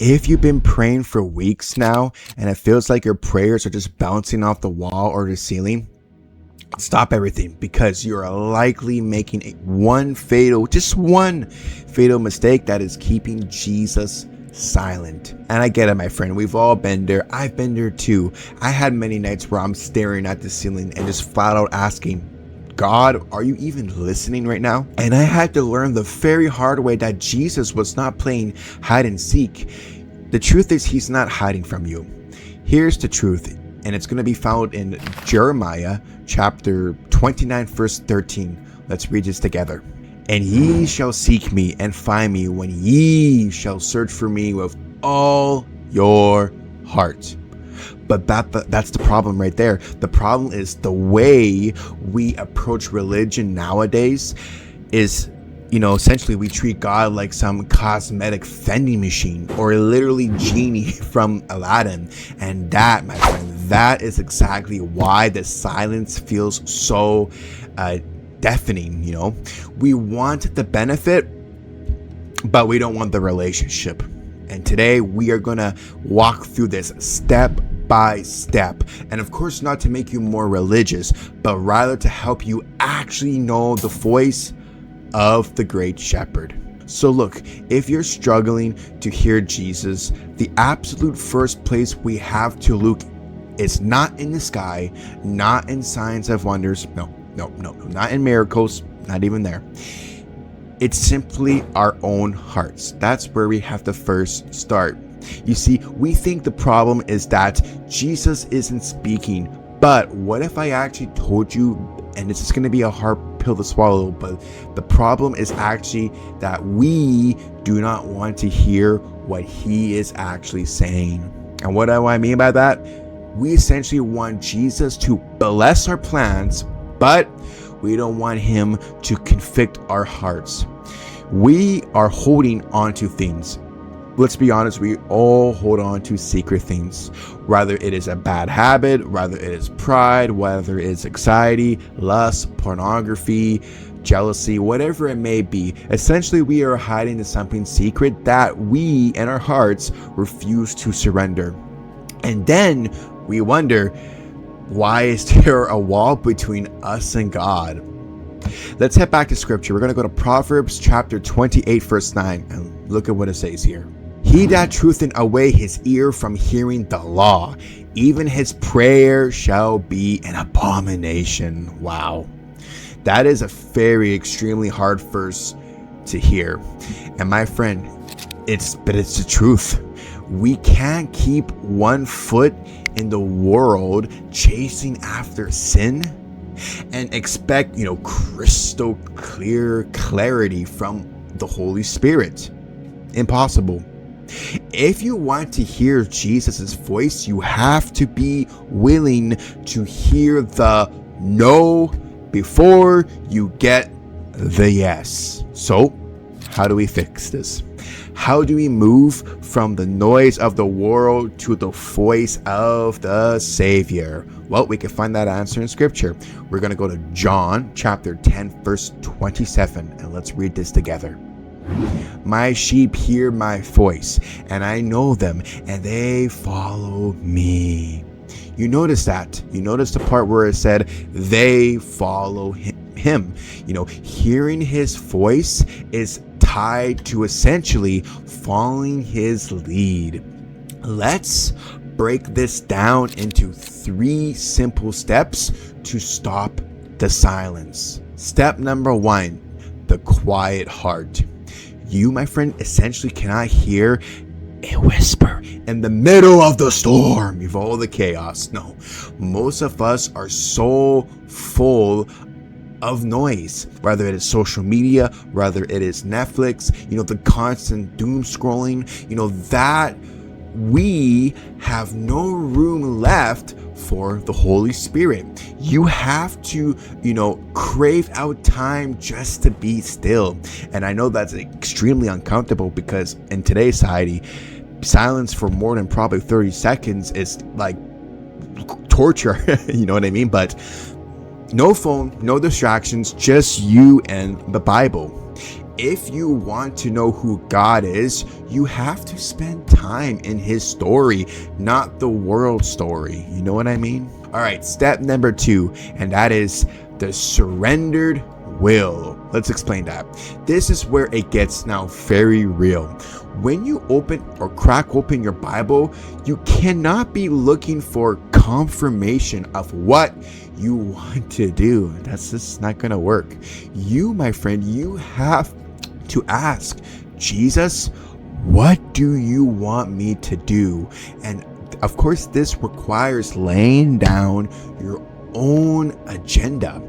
If you've been praying for weeks now and it feels like your prayers are just bouncing off the wall or the ceiling, stop everything, because you're likely making one fatal mistake that is keeping Jesus silent. And I get it, my friend. We've all been there. I've been there too. I had many nights where I'm staring at the ceiling and just flat out asking, God, are you even listening right now? And I had to learn the very hard way that Jesus was not playing hide and seek. The truth is, he's not hiding from you. Here's the truth, and it's going to be found in Jeremiah chapter 29, verse 13. Let's read this together. And ye shall seek me and find me when ye shall search for me with all your heart. But that's the problem right there. The problem is the way we approach religion nowadays is, essentially we treat God like some cosmetic vending machine or literally genie from Aladdin. And that, my friend, that is exactly why the silence feels so deafening. We want the benefit, but we don't want the relationship. And today we are going to walk through this step by step, and of course not to make you more religious, but rather to help you actually know the voice of the great shepherd. So look, if you're struggling to hear Jesus, the absolute first place we have to look is not in the sky, not in signs of wonders, no, not in miracles, not even there. It's simply our own hearts. That's where we have to first start. You see, we think the problem is that Jesus isn't speaking, but what if I actually told you, and this is going to be a hard pill to swallow, but the problem is actually that we do not want to hear what he is actually saying. And what do I mean by that? We essentially want Jesus to bless our plans, but we don't want him to convict our hearts. We are holding on to things. Let's be honest, we all hold on to secret things. Whether it is a bad habit, whether it is pride, whether it's anxiety, lust, pornography, jealousy, whatever it may be. Essentially, we are hiding something secret that we in our hearts refuse to surrender. And then we wonder, why is there a wall between us and God? Let's head back to scripture. We're going to go to Proverbs chapter 28, verse 9, and look at what it says here. He that trutheth away his ear from hearing the law, even his prayer shall be an abomination. Wow. That is a very extremely hard verse to hear. And my friend, it's the truth. We can't keep one foot in the world chasing after sin and expect, crystal clear clarity from the Holy Spirit. Impossible. If you want to hear Jesus' voice, you have to be willing to hear the no before you get the yes. So, how do we fix this? How do we move from the noise of the world to the voice of the Savior? Well, we can find that answer in scripture. We're going to go to John chapter 10, verse 27, and let's read this together. My sheep hear my voice, and I know them, and they follow me. You notice that? You notice the part where it said they follow him. Hearing his voice is tied to essentially following his lead. Let's break this down into 3 simple steps to stop the silence. Step number 1, the quiet heart. You, my friend, essentially cannot hear a whisper in the middle of the storm of all the chaos. No, most of us are so full of noise, whether it is social media, whether it is Netflix, the constant doom scrolling, that we have no room left for the Holy Spirit. You have to, crave out time just to be still. And I know that's extremely uncomfortable because in today's society, silence for more than probably 30 seconds is like torture. You know what I mean? But no phone, no distractions, just you and the Bible. If you want to know who God is, you have to spend time in his story, not the world story. You know what I mean? All right, step number 2, and that is the surrendered will. Let's explain that. This is where it gets now very real. When you open or crack open your Bible, you cannot be looking for confirmation of what you want to do. That's just not going to work. You, my friend, you have to ask, Jesus, what do you want me to do? And of course, this requires laying down your own agenda.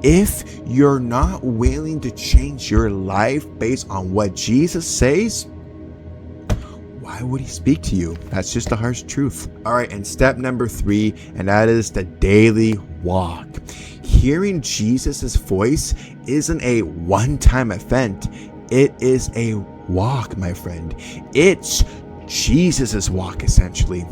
If you're not willing to change your life based on what Jesus says, why would he speak to you? That's just the harsh truth. All right, and step number 3, and that is the daily walk. Hearing Jesus's voice isn't a one-time event. It is a walk, my friend. It's Jesus's walk, essentially.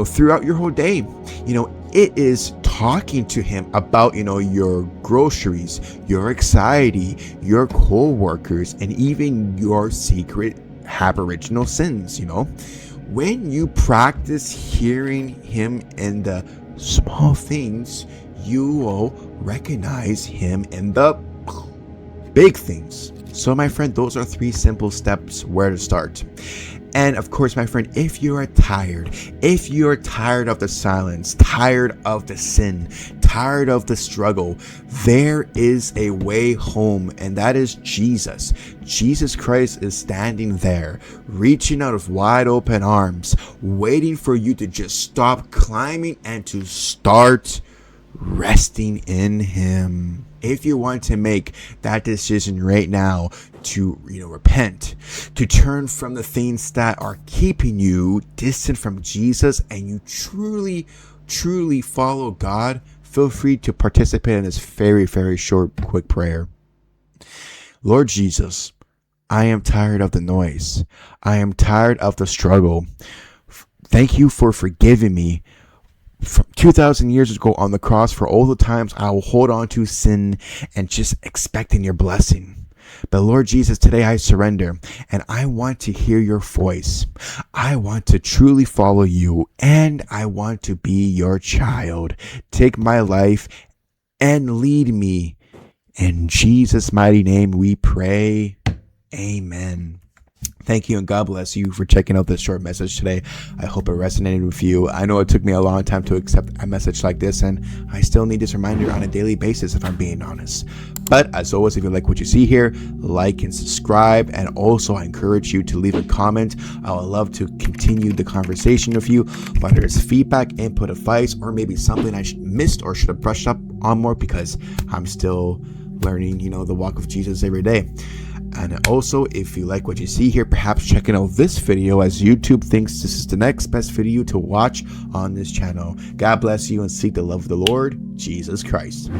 Throughout your whole day, it is talking to him about, your groceries, your anxiety, your co-workers, and even your secret aboriginal sins. When you practice hearing him in the small things, you will recognize him in the big things. So my friend, those are 3 simple steps where to start. And of course, my friend, if you're tired of the silence, tired of the sin, tired of the struggle, there is a way home, and that is Jesus. Jesus Christ is standing there, reaching out of wide open arms, waiting for you to just stop climbing and to start resting in him. If you want to make that decision right now to repent, to turn from the things that are keeping you distant from Jesus, and you truly follow God, feel free to participate in this very, very short, quick prayer. Lord Jesus, I am tired of the noise. I am tired of the struggle. Thank you for forgiving me from 2,000 years ago on the cross for all the times I will hold on to sin and just expecting your blessing. But Lord Jesus, today I surrender, and I want to hear your voice. I want to truly follow you, and I want to be your child. Take my life and lead me. In Jesus' mighty name we pray. Amen. Thank you, and God bless you for checking out this short message today. I hope it resonated with you. I know it took me a long time to accept a message like this, and I still need this reminder on a daily basis, if I'm being honest. But as always, if you like what you see here, like and subscribe. And also, I encourage you to leave a comment. I would love to continue the conversation with you, whether it's feedback, input, advice, or maybe something I missed or should have brushed up on more, because I'm still learning, the walk of Jesus every day. And also, if you like what you see here, perhaps checking out this video, as YouTube thinks this is the next best video to watch on this channel. God bless you, and seek the love of the Lord Jesus Christ.